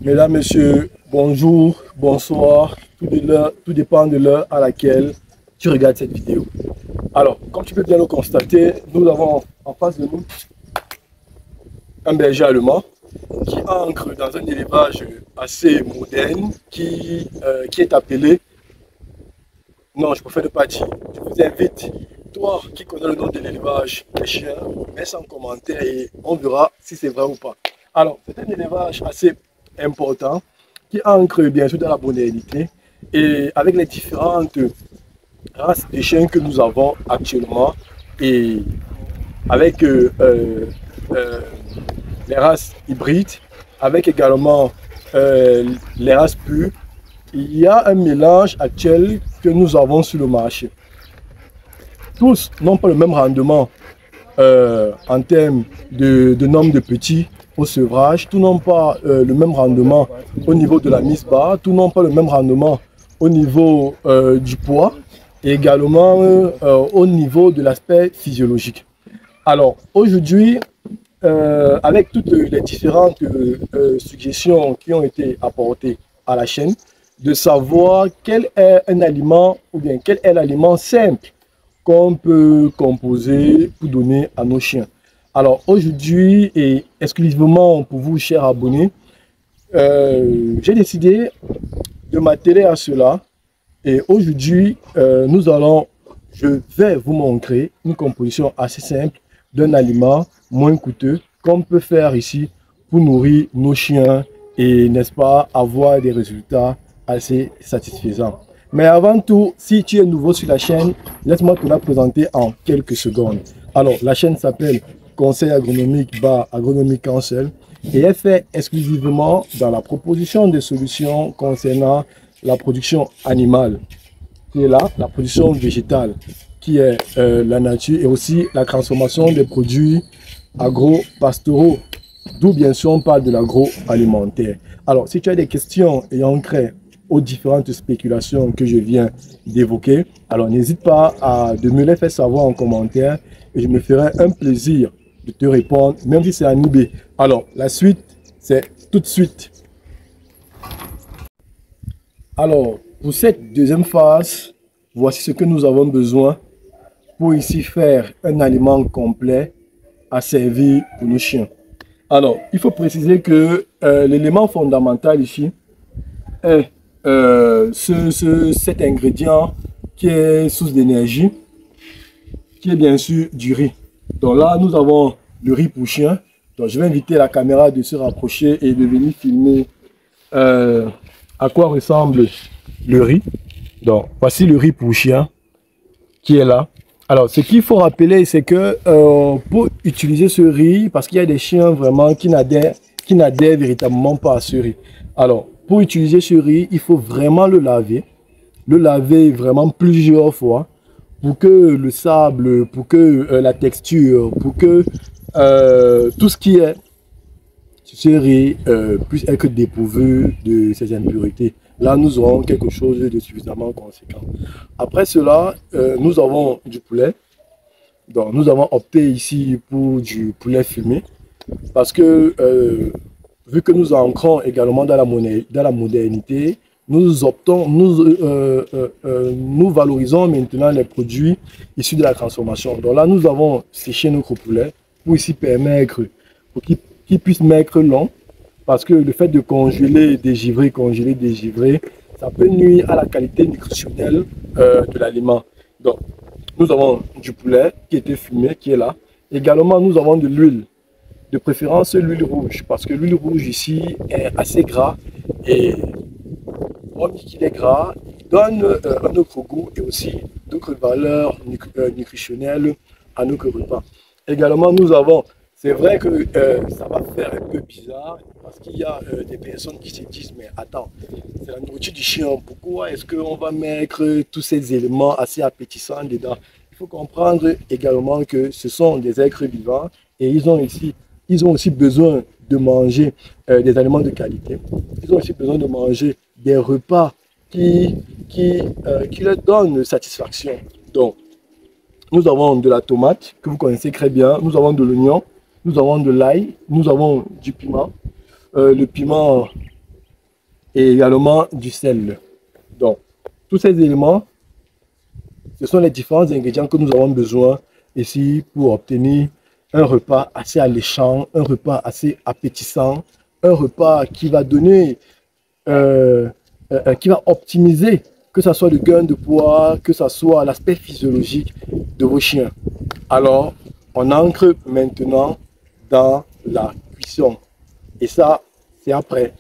Mesdames, Messieurs, bonjour, bonsoir, tout dépend de l'heure à laquelle tu regardes cette vidéo. Alors, comme tu peux bien le constater, nous avons en face de nous un berger allemand qui ancre dans un élevage assez moderne qui est appelé... Non, je préfère ne pas dire. Je vous invite, toi qui connais le nom de l'élevage des chiens, mets ça en commentaire et on verra si c'est vrai ou pas. Alors, c'est un élevage assez important qui ancre bien sûr dans la modernité et avec les différentes races de chiens que nous avons actuellement et avec les races hybrides, avec également les races pures. Il y a un mélange actuel que nous avons sur le marché. Tous n'ont pas le même rendement en termes de nombre de petits au sevrage, tous n'ont pas le même rendement au niveau de la mise bas, tous n'ont pas le même rendement au niveau du poids et également au niveau de l'aspect physiologique. Alors aujourd'hui, avec toutes les différentes suggestions qui ont été apportées à la chaîne, de savoir quel est un aliment ou bien quel est l'aliment simple qu'on peut composer pour donner à nos chiens. Alors aujourd'hui et exclusivement pour vous chers abonnés, j'ai décidé de m'atteler à cela et aujourd'hui je vais vous montrer une composition assez simple d'un aliment moins coûteux qu'on peut faire ici pour nourrir nos chiens et n'est-ce pas avoir des résultats assez satisfaisant. Mais avant tout, si tu es nouveau sur la chaîne, laisse-moi te la présenter en quelques secondes. Alors, la chaîne s'appelle Conseil agronomique Agronomie Cancel et est fait exclusivement dans la proposition de solutions concernant la production animale, qui est là, la production végétale, qui est la nature et aussi la transformation des produits agro-pastoraux, d'où bien sûr on parle de l'agroalimentaire. Alors, si tu as des questions ayant trait aux différentes spéculations que je viens d'évoquer, alors n'hésite pas de me les faire savoir en commentaire et je me ferai un plaisir de te répondre, même si c'est en eBay. Alors, la suite, c'est tout de suite. Alors, pour cette deuxième phase, voici ce que nous avons besoin pour ici faire un aliment complet à servir pour nos chiens. Alors, il faut préciser que l'élément fondamental ici est cet ingrédient qui est source d'énergie, qui est bien sûr du riz. Donc là, nous avons le riz pour chien. Donc je vais inviter la caméra de se rapprocher et de venir filmer à quoi ressemble le riz. Donc voici le riz pour chien qui est là. Alors ce qu'il faut rappeler, c'est que pour utiliser ce riz, parce qu'il y a des chiens vraiment qui n'adhèrent véritablement pas à ce riz. Alors pour utiliser ce riz, il faut vraiment le laver vraiment plusieurs fois pour que le sable, pour que la texture, pour que tout ce qui est ce riz puisse être dépourvu de ces impuretés. Là, nous aurons quelque chose de suffisamment conséquent. Après cela, nous avons du poulet. Donc, nous avons opté ici pour du poulet fumé parce que vu que nous ancrons également dans la modernité, nous valorisons maintenant les produits issus de la transformation. Donc là, nous avons séché notre poulet pour ici permettre qu'il puisse mettre long, parce que le fait de congeler, dégivrer, ça peut nuire à la qualité nutritionnelle de l'aliment. Donc, nous avons du poulet qui était fumé, qui est là. Également, nous avons de l'huile. De préférence l'huile rouge, parce que l'huile rouge ici est assez gras et comme il est gras, il donne un autre goût et aussi d'autres valeurs nutritionnelles à nos repas. Également, nous avons, c'est vrai que ça va faire un peu bizarre parce qu'il y a des personnes qui se disent mais attends, c'est la nourriture du chien, pourquoi est-ce qu'on va mettre tous ces éléments assez appétissants dedans? Il faut comprendre également que ce sont des êtres vivants et ils ont aussi besoin de manger des aliments de qualité. Ils ont aussi besoin de manger des repas qui leur donnent satisfaction. Donc, nous avons de la tomate, que vous connaissez très bien. Nous avons de l'oignon, nous avons de l'ail, nous avons du piment. Le piment et également du sel. Donc, tous ces éléments, ce sont les différents ingrédients que nous avons besoin ici pour obtenir un repas assez alléchant, un repas assez appétissant, un repas qui va donner, qui va optimiser, que ce soit le gain de poids, que ce soit l'aspect physiologique de vos chiens. Alors, on entre maintenant dans la cuisson. Et ça, c'est après.